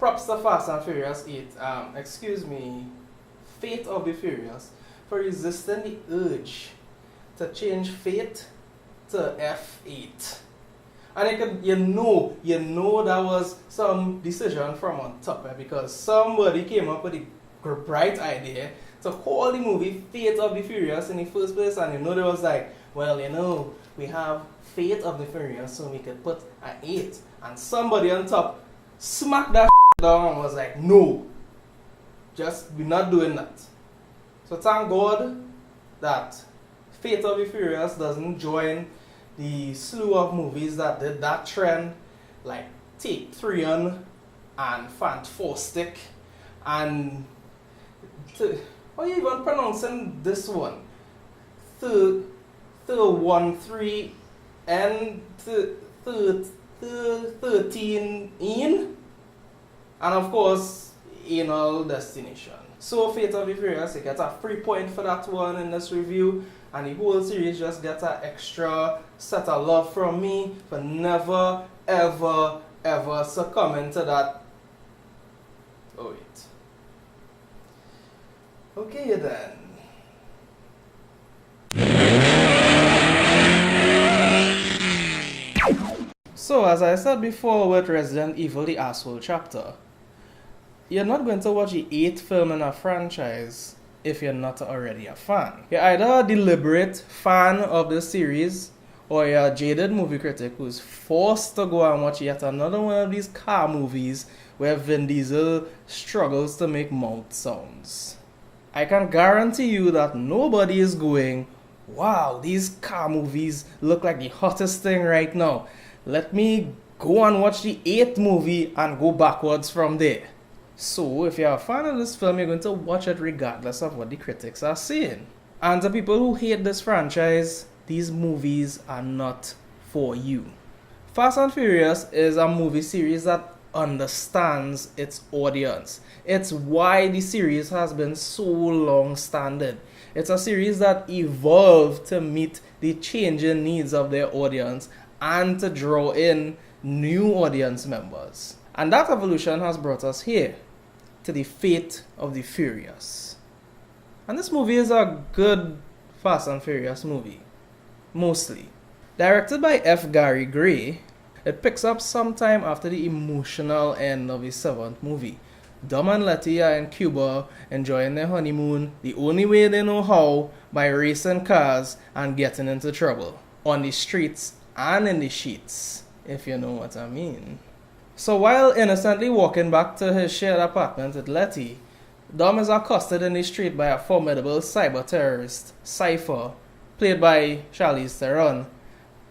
props to Fast and Furious 8, Fate of the Furious, for resisting the urge to change Fate to F8. And you know that was some decision from on top, because somebody came up with a bright idea to call the movie Fate of the Furious in the first place, and they was like, well, we have Fate of the Furious, so we could put an 8. And somebody on top smacked that down and was like, no, we're not doing that. So thank God that Fate of the Furious doesn't join the slew of movies that did that trend, like Take 3 and Fantastic, and how are you even pronouncing this one? 13 and 13 in, and of course Anal Destination. So Fate of the Furious, you get a free point for that one in this review, and the whole series just gets an extra set of love from me for never ever succumbing to that. Oh wait. Okay then. So as I said before with Resident Evil the Asshole chapter, you're not going to watch the 8th film in a franchise if you're not already a fan. You're either a deliberate fan of the series, or you're a jaded movie critic who's forced to go and watch yet another one of these car movies where Vin Diesel struggles to make mouth sounds. I can guarantee you that nobody is going, wow, these car movies look like the hottest thing right now. Let me go and watch the 8th movie and go backwards from there. So if you're a fan of this film, you're going to watch it regardless of what the critics are saying. And to people who hate this franchise, these movies are not for you. Fast and Furious is a movie series that understands its audience. It's why the series has been so long-standing. It's a series that evolved to meet the changing needs of their audience and to draw in new audience members. And that evolution has brought us here, to the Fate of the Furious. And this movie is a good Fast and Furious movie, mostly. Directed by F. Gary Gray, it picks up sometime after the emotional end of the 7th movie. Dom and Letty are in Cuba enjoying their honeymoon the only way they know how, by racing cars and getting into trouble. On the streets and in the sheets, if you know what I mean. So while innocently walking back to his shared apartment with Letty, Dom is accosted in the street by a formidable cyber terrorist, Cypher, played by Charlize Theron,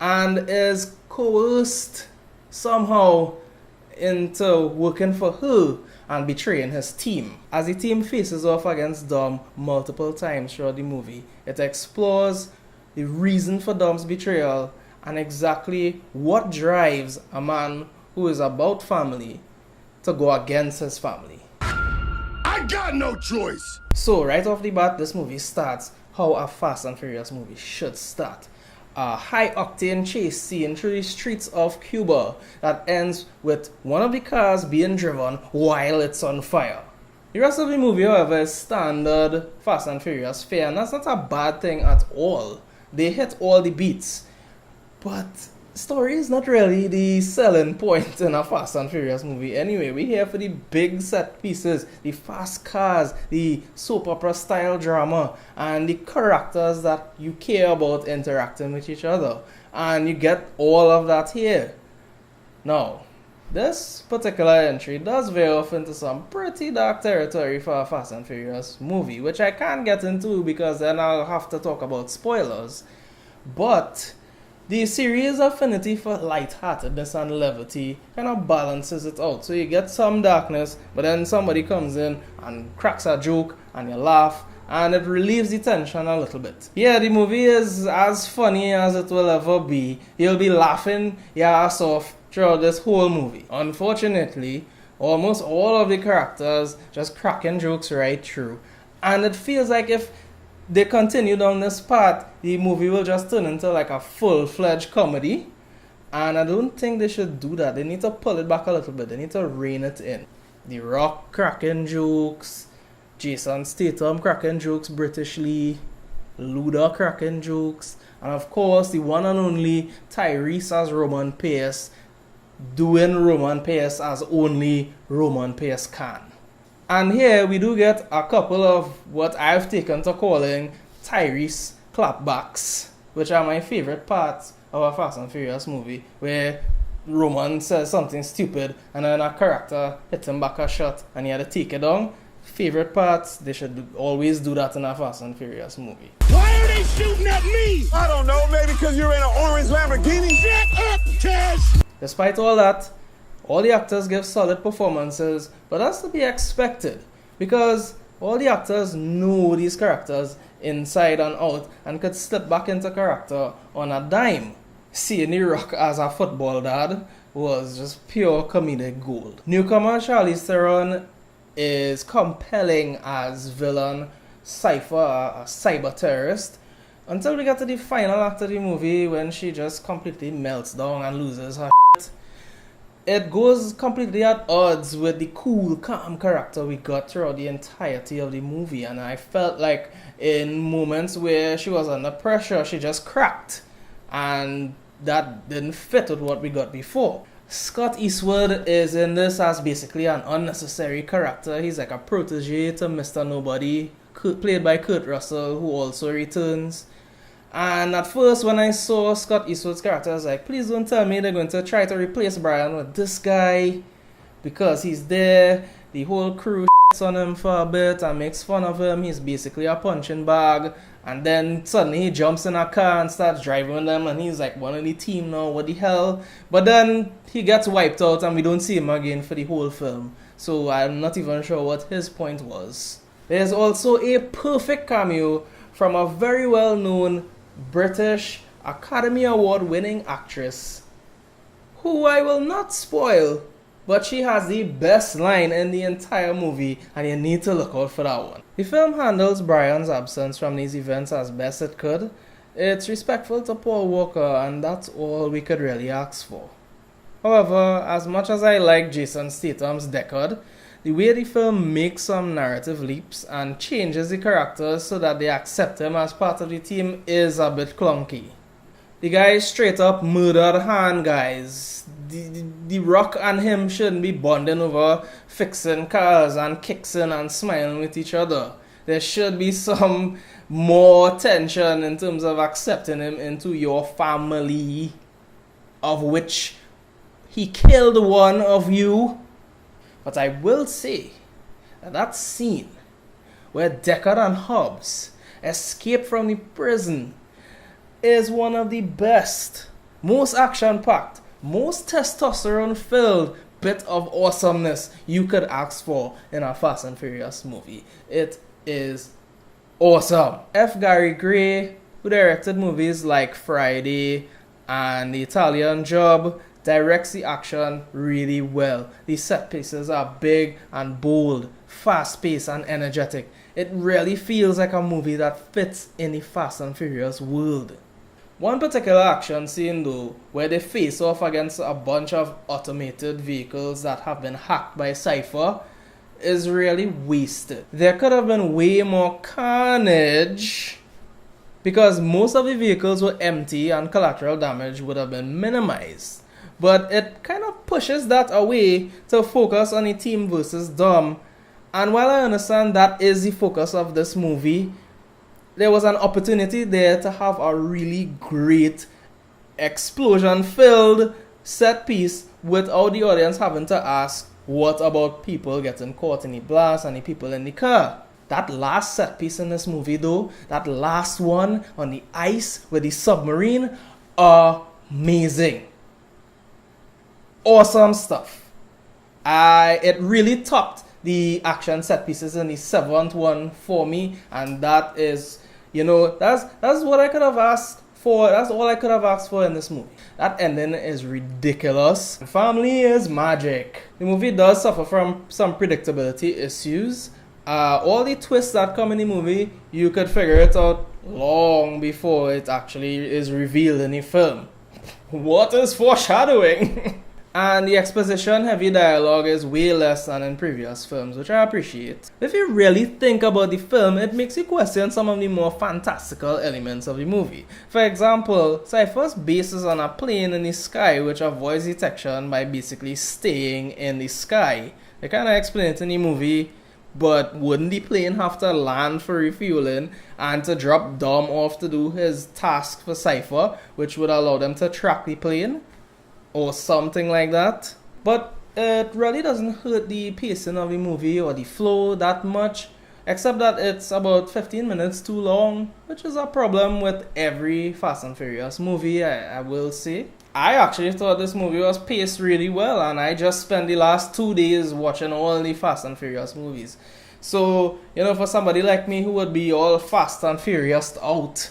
and is coerced somehow into working for her and betraying his team. As the team faces off against Dom multiple times throughout the movie, it explores the reason for Dom's betrayal and exactly what drives a man who is about family to go against his family. I got no choice! So right off the bat, this movie starts how a Fast and Furious movie should start. A high-octane chase scene through the streets of Cuba that ends with one of the cars being driven while it's on fire. The rest of the movie, however, is standard Fast and Furious fare, and that's not a bad thing at all. They hit all the beats. But story is not really the selling point in a Fast and Furious movie anyway. We're here for the big set pieces, the fast cars, the soap opera style drama, and the characters that you care about interacting with each other. And you get all of that here. Now, this particular entry does veer off into some pretty dark territory for a Fast and Furious movie, which I can't get into because then I'll have to talk about spoilers. But the series' affinity for lightheartedness and levity kind of balances it out. So you get some darkness, but then somebody comes in and cracks a joke and you laugh, and it relieves the tension a little bit. Yeah, the movie is as funny as it will ever be. You'll be laughing your ass off throughout this whole movie. Unfortunately, almost all of the characters just cracking jokes right through. And it feels like if they continue down this path, the movie will just turn into like a full-fledged comedy. And I don't think they should do that. They need to pull it back a little bit. They need to rein it in. The Rock cracking jokes, Jason Statham cracking jokes Britishly, Luda cracking jokes, and of course the one and only Tyrese as Roman Pace, doing Roman Pace as only Roman Pace can. And here we do get a couple of what I've taken to calling Tyrese clapbacks, which are my favorite parts of a Fast and Furious movie, where Roman says something stupid and then a character hits him back a shot and he had to take it down. Favorite parts, they should always do that in a Fast and Furious movie. Why are they shooting at me? I don't know, maybe because you're in an orange Lamborghini? Shut up, Cash! Despite all that, all the actors give solid performances, but that's to be expected because all the actors know these characters inside and out and could slip back into character on a dime. Seeing The Rock as a football dad was just pure comedic gold. Newcomer Charlize Theron is compelling as villain Cypher, a cyber terrorist, until we get to the final act of the movie when she just completely melts down and loses her shit. It goes completely at odds with the cool, calm character we got throughout the entirety of the movie, and I felt like in moments where she was under pressure, she just cracked, and that didn't fit with what we got before. Scott Eastwood is in this as basically an unnecessary character. He's like a protege to Mr. Nobody, played by Kurt Russell, who also returns. And at first when I saw Scott Eastwood's character, I was like, please don't tell me they're going to try to replace Brian with this guy, because he's there, the whole crew shits on him for a bit and makes fun of him. He's basically a punching bag, and then suddenly he jumps in a car and starts driving with them and he's like one of the team now, what the hell. But then he gets wiped out and we don't see him again for the whole film, so I'm not even sure what his point was. There's also a perfect cameo from a very well known British Academy Award winning actress, who I will not spoil, but she has the best line in the entire movie and you need to look out for that one. The film handles Brian's absence from these events as best it could. It's respectful to Paul Walker and that's all we could really ask for. However, as much as I like Jason Statham's Deckard, the way the film makes some narrative leaps and changes the characters so that they accept him as part of the team is a bit clunky. The guy straight up murdered Han guys. The Rock and him shouldn't be bonding over fixing cars and kicking and smiling with each other. There should be some more tension in terms of accepting him into your family, of which he killed one of you. But I will say that scene where Deckard and Hobbs escape from the prison is one of the best, most action-packed, most testosterone-filled bit of awesomeness you could ask for in a Fast and Furious movie. It is awesome. F. Gary Gray, who directed movies like Friday and The Italian Job, directs the action really well. The set pieces are big and bold, fast-paced and energetic. It really feels like a movie that fits in the Fast and Furious world. One particular action scene though, where they face off against a bunch of automated vehicles that have been hacked by Cypher, is really wasted. There could have been way more carnage because most of the vehicles were empty and collateral damage would have been minimized. But it kind of pushes that away to focus on the team versus Dom. And while I understand that is the focus of this movie, there was an opportunity there to have a really great explosion-filled set piece without the audience having to ask, what about people getting caught in the blast and the people in the car? That last set piece in this movie though, that last one on the ice with the submarine, amazing. Awesome stuff. It really topped the action set pieces in the seventh one for me, and that is, that's what I could have asked for. That's all I could have asked for in this movie. That ending is ridiculous. Family is magic. The movie does suffer from some predictability issues. All the twists that come in the movie, you could figure it out long before it actually is revealed in the film. What is foreshadowing? And the exposition heavy dialogue is way less than in previous films, which I appreciate. If you really think about the film, it makes you question some of the more fantastical elements of the movie. For example, Cypher's base is on a plane in the sky which avoids detection by basically staying in the sky. They kind of explain it in the movie, but wouldn't the plane have to land for refueling and to drop Dom off to do his task for Cypher, which would allow them to track the plane? Or something like that. But it really doesn't hurt the pacing of the movie or the flow that much, except that it's about 15 minutes too long, which is a problem with every Fast and Furious movie, I will say. I actually thought this movie was paced really well, and I just spent the last 2 days watching all the Fast and Furious movies. So, for somebody like me who would be all Fast and Furious out,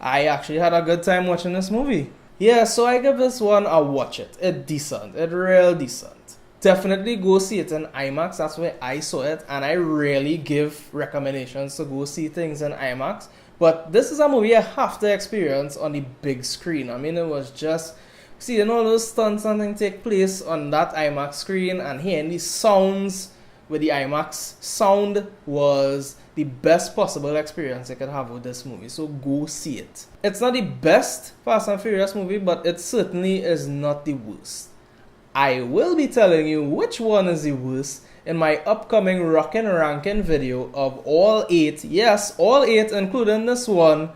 I actually had a good time watching this movie. Yeah, so I give this one a watch it. It's decent. It's real decent. Definitely go see it in IMAX. That's where I saw it. And I rarely give recommendations to go see things in IMAX. But this is a movie I have to experience on the big screen. I mean, it was just seeing all those stunts and things take place on that IMAX screen and hearing the sounds with the IMAX sound was the best possible experience I could have with this movie. So go see it. It's not the best Fast and Furious movie, but it certainly is not the worst. I will be telling you which one is the worst in my upcoming Rockin' Rankin' video of all 8, yes, all 8 including this one,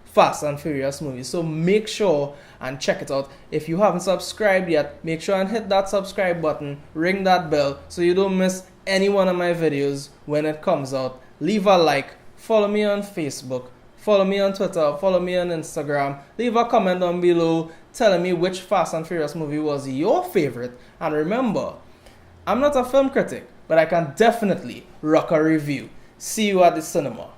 Fast and Furious movies. So make sure and check it out. If you haven't subscribed yet, make sure and hit that subscribe button, ring that bell so you don't miss any one of my videos when it comes out. Leave a like, follow me on Facebook, follow me on Twitter, follow me on Instagram, leave a comment down below telling me which Fast and Furious movie was your favorite. And remember, I'm not a film critic, but I can definitely rock a review. See you at the cinema.